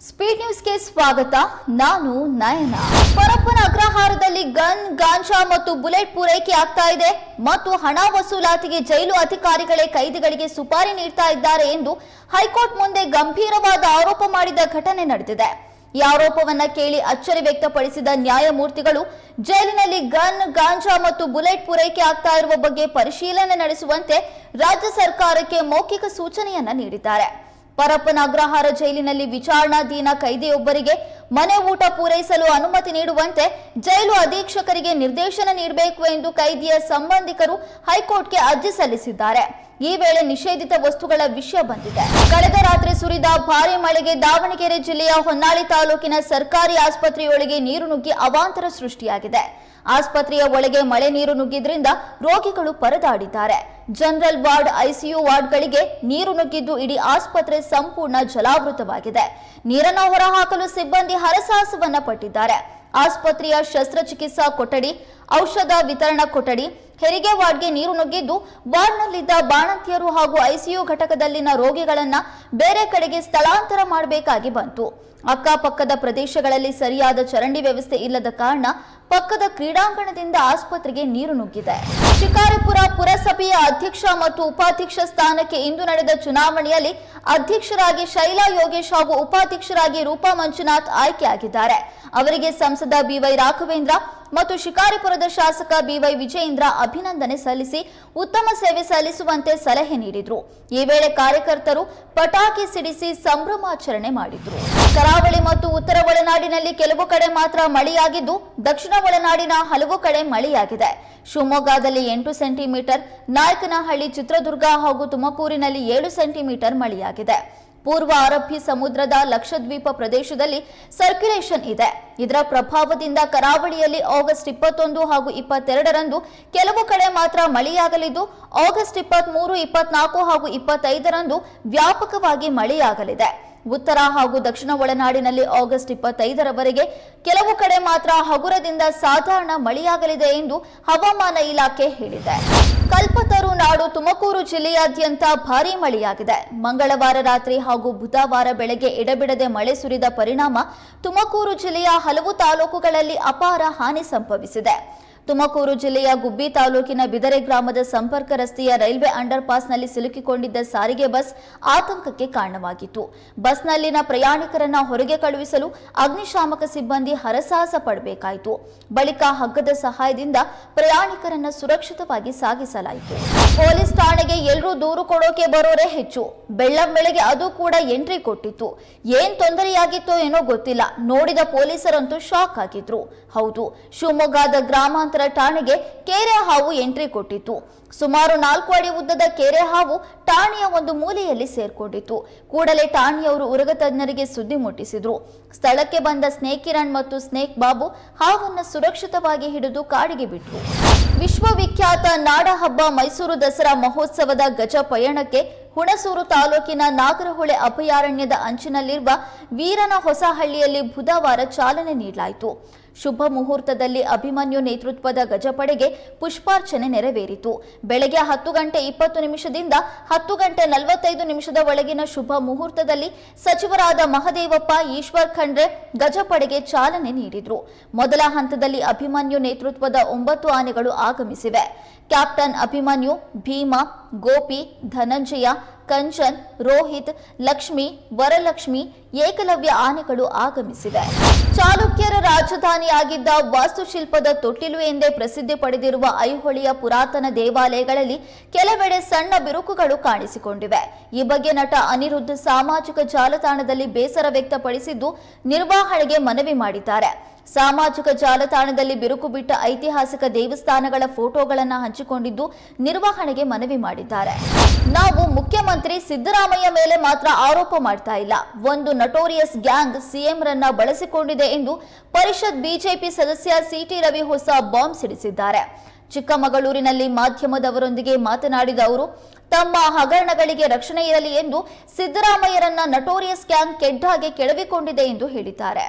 Speed ನ್ಯೂಸ್ಗೆ ಸ್ವಾಗತ. ನಾನು ನಯನ. ಪರಪ್ಪನ ಅಗ್ರಹಾರದಲ್ಲಿ ಗನ್, ಗಾಂಜಾ ಮತ್ತು ಬುಲೆಟ್ ಪೂರೈಕೆ ಆಗ್ತಾ ಇದೆ ಮತ್ತು ಹಣ ವಸೂಲಾತಿಗೆ ಜೈಲು ಅಧಿಕಾರಿಗಳೇ ಕೈದಿಗಳಿಗೆ ಸುಪಾರಿ ನೀಡ್ತಾ ಇದ್ದಾರೆ ಎಂದು ಹೈಕೋರ್ಟ್ ಮುಂದೆ ಗಂಭೀರವಾದ ಆರೋಪ ಮಾಡಿದ ಘಟನೆ ನಡೆದಿದೆ. ಈ ಆರೋಪವನ್ನ ಕೇಳಿ ಅಚ್ಚರಿ ವ್ಯಕ್ತಪಡಿಸಿದ ನ್ಯಾಯಮೂರ್ತಿಗಳು ಜೈಲಿನಲ್ಲಿ ಗನ್, ಗಾಂಜಾ ಮತ್ತು ಬುಲೆಟ್ ಪೂರೈಕೆ ಆಗ್ತಾ ಇರುವ ಬಗ್ಗೆ ಪರಿಶೀಲನೆ ನಡೆಸುವಂತೆ ರಾಜ್ಯ ಸರ್ಕಾರಕ್ಕೆ ಮೌಖಿಕ ಸೂಚನೆಯನ್ನ ನೀಡಿದ್ದಾರೆ. ಪರಪ್ಪನ ಅಗ್ರಹಾರ ಜೈಲಿನಲ್ಲಿ ವಿಚಾರಣಾಧೀನ ಕೈದಿಯೊಬ್ಬರಿಗೆ ಮನೆ ಊಟ ಪೂರೈಸಲು ಅನುಮತಿ ನೀಡುವಂತೆ ಜೈಲು ಅಧೀಕ್ಷಕರಿಗೆ ನಿರ್ದೇಶನ ನೀಡಬೇಕು ಎಂದು ಕೈದಿಯ ಸಂಬಂಧಿಕರು ಹೈಕೋರ್ಟ್ಗೆ ಅರ್ಜಿ ಸಲ್ಲಿಸಿದ್ದಾರೆ. ಈ ವೇಳೆ ನಿಷೇಧಿತ ವಸ್ತುಗಳ ವಿಷಯ ಬಂದಿದೆ. ಕಳೆದ ರಾತ್ರಿ ಸುರಿದ ಭಾರೀ ಮಳೆಗೆ ದಾವಣಗೆರೆ ಜಿಲ್ಲೆಯ ಹೊನ್ನಾಳಿ ತಾಲೂಕಿನ ಸರ್ಕಾರಿ ಆಸ್ಪತ್ರೆಯೊಳಗೆ ನೀರು ನುಗ್ಗಿ ಅವಾಂತರ ಸೃಷ್ಟಿಯಾಗಿದೆ. ಆಸ್ಪತ್ರೆಯ ಒಳಗೆ ಮಳೆ ನೀರು ನುಗ್ಗಿದ್ರಿಂದ ರೋಗಿಗಳು ಪರದಾಡಿದ್ದಾರೆ. ಜನರಲ್ ವಾರ್ಡ್, ಐಸಿಯು ವಾರ್ಡ್ಗಳಿಗೆ ನೀರು ನುಗ್ಗಿದ್ದು ಇಡೀ ಆಸ್ಪತ್ರೆ ಸಂಪೂರ್ಣ ಜಲಾವೃತವಾಗಿದೆ. ನೀರನ್ನು ಹೊರಹಾಕಲು ಸಿಬ್ಬಂದಿ ಹರಸಾಹಸವನ್ನ ಪಟ್ಟಿದ್ದಾರೆ. ಆಸ್ಪತ್ರೆಯ ಶಸ್ತ್ರಚಿಕಿತ್ಸಾ ಕೊಠಡಿ, ಔಷಧ ವಿತರಣಾ ಕೊಠಡಿ, ಹೆರಿಗೆ ವಾರ್ಡ್ಗೆ ನೀರು ನುಗ್ಗಿದ್ದು ವಾರ್ಡ್ನಲ್ಲಿದ್ದ ಬಾಣಂತಿಯರು ಹಾಗೂ ಐಸಿಯು ಘಟಕದಲ್ಲಿನ ರೋಗಿಗಳನ್ನ ಬೇರೆ ಕಡೆಗೆ ಸ್ಥಳಾಂತರ ಮಾಡಬೇಕಾಗಿ ಬಂತು. ಅಕ್ಕಪಕ್ಕದ ಪ್ರದೇಶಗಳಲ್ಲಿ ಸರಿಯಾದ ಚರಂಡಿ ವ್ಯವಸ್ಥೆ ಇಲ್ಲದ ಕಾರಣ ಪಕ್ಕದ ಕ್ರೀಡಾಂಗಣದಿಂದ ಆಸ್ಪತ್ರೆಗೆ ನೀರು ನುಗ್ಗಿದೆ. ಶಿಕಾರಿಪುರ ಪುರಸಭೆಯ ಅಧ್ಯಕ್ಷ ಮತ್ತು ಉಪಾಧ್ಯಕ್ಷ ಸ್ಥಾನಕ್ಕೆ ಇಂದು ನಡೆದ ಚುನಾವಣೆಯಲ್ಲಿ ಅಧ್ಯಕ್ಷರಾಗಿ ಶೈಲಾ ಯೋಗೇಶ್ ಹಾಗೂ ಉಪಾಧ್ಯಕ್ಷರಾಗಿ ರೂಪಾ ಮಂಜುನಾಥ್ ಆಯ್ಕೆಯಾಗಿದ್ದಾರೆ. ಅವರಿಗೆ ಸಂಸದ ಬಿವೈ ರಾಘವೇಂದ್ರ ಮತ್ತು ಶಿಕಾರಿಪುರದ ಶಾಸಕ ಬಿವೈ ವಿಜಯೇಂದ್ರ ಅಭಿನಂದನೆ ಸಲ್ಲಿಸಿ ಉತ್ತಮ ಸೇವೆ ಸಲ್ಲಿಸುವಂತೆ ಸಲಹೆ ನೀಡಿದ್ರು. ಈ ವೇಳೆ ಕಾರ್ಯಕರ್ತರು ಪಟಾಕಿ ಸಿಡಿಸಿ ಸಂಭ್ರಮಾಚರಣೆ ಮಾಡಿದ್ರು. ಕರಾವಳಿ ಮತ್ತು ಉತ್ತರ ಒಳನಾಡಿನಲ್ಲಿ ಕೆಲವು ಕಡೆ ಮಾತ್ರ ಮಳೆಯಾಗಿದ್ದು ದಕ್ಷಿಣ ಒಳನಾಡಿನ ಹಲವು ಕಡೆ ಮಳೆಯಾಗಿದೆ. ಶಿವಮೊಗ್ಗದಲ್ಲಿ 8 ಸೆಂಟಿಮೀಟರ್, ನಾಯಕನಹಳ್ಳಿ, ಚಿತ್ರದುರ್ಗ ಹಾಗೂ ತುಮಕೂರಿನಲ್ಲಿ 7 ಸೆಂಟಿಮೀಟರ್ ಮಳೆಯಾಗಿದೆ. ಪೂರ್ವ ಅರಬ್ಬಿ ಸಮುದ್ರದ ಲಕ್ಷದ್ವೀಪ ಪ್ರದೇಶದಲ್ಲಿ ಸರ್ಕ್ಯುಲೇಷನ್ ಇದೆ. ಇದರ ಪ್ರಭಾವದಿಂದ ಕರಾವಳಿಯಲ್ಲಿ ಆಗಸ್ಟ್ 21 ಹಾಗೂ 22ರಂದು ಕೆಲವು ಕಡೆ ಮಾತ್ರ ಮಳೆಯಾಗಲಿದ್ದು ಆಗಸ್ಟ್ 23, 24 ಹಾಗೂ 25ರಂದು ವ್ಯಾಪಕವಾಗಿ ಮಳೆಯಾಗಲಿದೆ. ಉತ್ತರ ಹಾಗೂ ದಕ್ಷಿಣ ಒಳನಾಡಿನಲ್ಲಿ ಆಗಸ್ಟ್ 25ರವರೆಗೆ ಕೆಲವು ಕಡೆ ಮಾತ್ರ ಹಗುರದಿಂದ ಸಾಧಾರಣ ಮಳೆಯಾಗಲಿದೆ ಎಂದು ಹವಾಮಾನ ಇಲಾಖೆ ಹೇಳಿದೆ. ಕಲ್ಪತರು ನಾಡು ತುಮಕೂರು ಜಿಲ್ಲೆಯಾದ್ಯಂತ ಭಾರೀ ಮಳೆಯಾಗಿದೆ. ಮಂಗಳವಾರ ರಾತ್ರಿ ಹಾಗೂ ಬುಧವಾರ ಬೆಳಗ್ಗೆ ಎಡಬಿಡದೆ ಮಳೆ ಸುರಿದ ಪರಿಣಾಮ ತುಮಕೂರು ಜಿಲ್ಲೆಯ ಹಲವು ತಾಲೂಕುಗಳಲ್ಲಿ ಅಪಾರ ಹಾನಿ ಸಂಭವಿಸಿದೆ. ತುಮಕೂರು ಜಿಲ್ಲೆಯ ಗುಬ್ಬಿ ತಾಲೂಕಿನ ಬಿದರೆ ಗ್ರಾಮದ ಸಂಪರ್ಕ ರಸ್ತೆಯ ರೈಲ್ವೆ ಅಂಡರ್ ಪಾಸ್ನಲ್ಲಿ ಸಿಲುಕಿಕೊಂಡಿದ್ದ ಸಾರಿಗೆ ಬಸ್ ಆತಂಕಕ್ಕೆ ಕಾರಣವಾಗಿತ್ತು. ಬಸ್ನಲ್ಲಿನ ಪ್ರಯಾಣಿಕರನ್ನ ಹೊರಗೆ ಕಳುಹಿಸಲು ಅಗ್ನಿಶಾಮಕ ಸಿಬ್ಬಂದಿ ಹರಸಾಹಸ ಪಡಬೇಕಾಯಿತು. ಬಳಿಕ ಹಗ್ಗದ ಸಹಾಯದಿಂದ ಪ್ರಯಾಣಿಕರನ್ನ ಸುರಕ್ಷಿತವಾಗಿ ಸಾಗಿಸಲಾಯಿತು. ಪೊಲೀಸ್ ಠಾಣೆಗೆ ಎಲ್ಲರೂ ದೂರು ಕೊಡೋಕೆ ಬರೋರೇ ಹೆಚ್ಚು. ಬೆಳ್ಳಂಬೆಳಗ್ಗೆ ಅದು ಕೂಡ ಎಂಟ್ರಿ ಕೊಟ್ಟಿತ್ತು. ಏನ್ ತೊಂದರೆಯಾಗಿತ್ತೋ ಏನೋ ಗೊತ್ತಿಲ್ಲ. ನೋಡಿದ ಪೊಲೀಸರಂತೂ ಶಾಕ್ ಆಗಿದ್ರು. ಹೌದು, ಶಿವಮೊಗ್ಗದ ಗ್ರಾಮಾಂತರ ಠಾಣೆಗೆ ಕೆರೆ ಹಾವು ಎಂಟ್ರಿ ಕೊಟ್ಟಿತ್ತು. ಸುಮಾರು 4 ಅಡಿ ಉದ್ದದ ಕೆರೆ ಹಾವು ಠಾಣೆಯ ಒಂದು ಮೂಲೆಯಲ್ಲಿ ಸೇರ್ಕೊಂಡಿತ್ತು. ಕೂಡಲೇ ಠಾಣೆಯವರು ಉರಗ ತಜ್ಞರಿಗೆ ಸುದ್ದಿ ಮುಟ್ಟಿಸಿದ್ರು. ಸ್ಥಳಕ್ಕೆ ಬಂದ ಸ್ನೇಕ್ ಕಿರಣ್ ಮತ್ತು ಸ್ನೇಕ್ ಬಾಬು ಹಾವನ್ನು ಸುರಕ್ಷಿತವಾಗಿ ಹಿಡಿದು ಕಾಡಿಗೆ ಬಿಟ್ರು. ವಿಶ್ವವಿಖ್ಯಾತ ನಾಡಹಬ್ಬ ಮೈಸೂರು ದಸರಾ ಮಹೋತ್ಸವದ ಗಜ ಪಯಣಕ್ಕೆ ಹುಣಸೂರು ತಾಲೂಕಿನ ನಾಗರಹೊಳೆ ಅಭಯಾರಣ್ಯದ ಅಂಚಿನಲ್ಲಿರುವ ವೀರನ ಹೊಸಹಳ್ಳಿಯಲ್ಲಿ ಬುಧವಾರ ಚಾಲನೆ ನೀಡಲಾಯಿತು. ಶುಭ ಮುಹೂರ್ತದಲ್ಲಿ ಅಭಿಮನ್ಯು ನೇತೃತ್ವದ ಗಜಪಡೆಗೆ ಪುಷ್ಪಾರ್ಚನೆ ನೆರವೇರಿತು. ಬೆಳಗ್ಗೆ 10:20 10 ಗಂಟೆ 45 ಒಳಗಿನ ಶುಭ ಮುಹೂರ್ತದಲ್ಲಿ ಸಚಿವರಾದ ಮಹದೇವಪ್ಪ, ಈಶ್ವರ್ ಖಂಡ್ರೆ ಗಜಪಡೆಗೆ ಚಾಲನೆ ನೀಡಿದ್ರು. ಮೊದಲ ಹಂತದಲ್ಲಿ ಅಭಿಮನ್ಯು ನೇತೃತ್ವದ 9 ಆನೆಗಳು ಆಗಮಿಸಿವೆ. ಕ್ಯಾಪ್ಟನ್ ಅಭಿಮನ್ಯು, ಭೀಮಾ, ಗೋಪಿ, ಧನಂಜಯ, ಕಂಚನ್, ರೋಹಿತ್, ಲಕ್ಷ್ಮಿ, ವರಲಕ್ಷ್ಮಿ, ಏಕಲವ್ಯ ಆನೆಗಳು ಆಗಮಿಸಿವೆ. ಚಾಲುಕ್ಯರ ರಾಜಧಾನಿಯಾಗಿದ್ದ ವಾಸ್ತುಶಿಲ್ಪದ ತೊಟ್ಟಿಲು ಎಂದೇ ಪ್ರಸಿದ್ಧಿ ಪಡೆದಿರುವ ಐಹೊಳೆಯ ಪುರಾತನ ದೇವಾಲಯಗಳಲ್ಲಿ ಕೆಲವೆಡೆ ಸಣ್ಣ ಬಿರುಕುಗಳು ಕಾಣಿಸಿಕೊಂಡಿವೆ. ಈ ಬಗ್ಗೆ ನಟ ಅನಿರುದ್ಧ್ ಸಾಮಾಜಿಕ ಜಾಲತಾಣದಲ್ಲಿ ಬೇಸರ ವ್ಯಕ್ತಪಡಿಸಿದ್ದು, ನಿರ್ವಹಣೆಗೆ ಮನವಿ ಮಾಡಿದ್ದಾರೆ. ಸಾಮಾಜಿಕ ಜಾಲತಾಣದಲ್ಲಿ ಬಿರುಕು ಬಿಟ್ಟ ಐತಿಹಾಸಿಕ ದೇವಸ್ಥಾನಗಳ ಫೋಟೋಗಳನ್ನು ಹಂಚಿಕೊಂಡಿದ್ದು ನಿರ್ವಹಣೆಗೆ ಮನವಿ ಮಾಡಿದ್ದಾರೆ. ನಾವು ಮುಖ್ಯಮಂತ್ರಿ ಸಿದ್ದರಾಮಯ್ಯ ಮೇಲೆ ಮಾತ್ರ ಆರೋಪ ಮಾಡ್ತಾ ಇಲ್ಲ. ಒಂದು ನಟೋರಿಯಸ್ ಗ್ಯಾಂಗ್ ಸಿಎಂ ರನ್ನ ಬಳಸಿಕೊಂಡಿದೆ ಎಂದು ಪರಿಷತ್ ಬಿಜೆಪಿ ಸದಸ್ಯ ಸಿಟಿ ರವಿ ಹೊಸ ಬಾಂಬ್ ಸಿಡಿಸಿದ್ದಾರೆ. ಚಿಕ್ಕಮಗಳೂರಿನಲ್ಲಿ ಮಾಧ್ಯಮದವರೊಂದಿಗೆ ಮಾತನಾಡಿದ ಅವರು, ತಮ್ಮ ಹಗರಣಗಳಿಗೆ ರಕ್ಷಣೆ ಇರಲಿ ಎಂದು ಸಿದ್ದರಾಮಯ್ಯರನ್ನ ನಟೋರಿಯಸ್ ಗ್ಯಾಂಗ್ ಕೆಡ್ಡಾಗೆ ಕೆಡವಿಕೊಂಡಿದೆ ಎಂದು ಹೇಳಿದ್ದಾರೆ.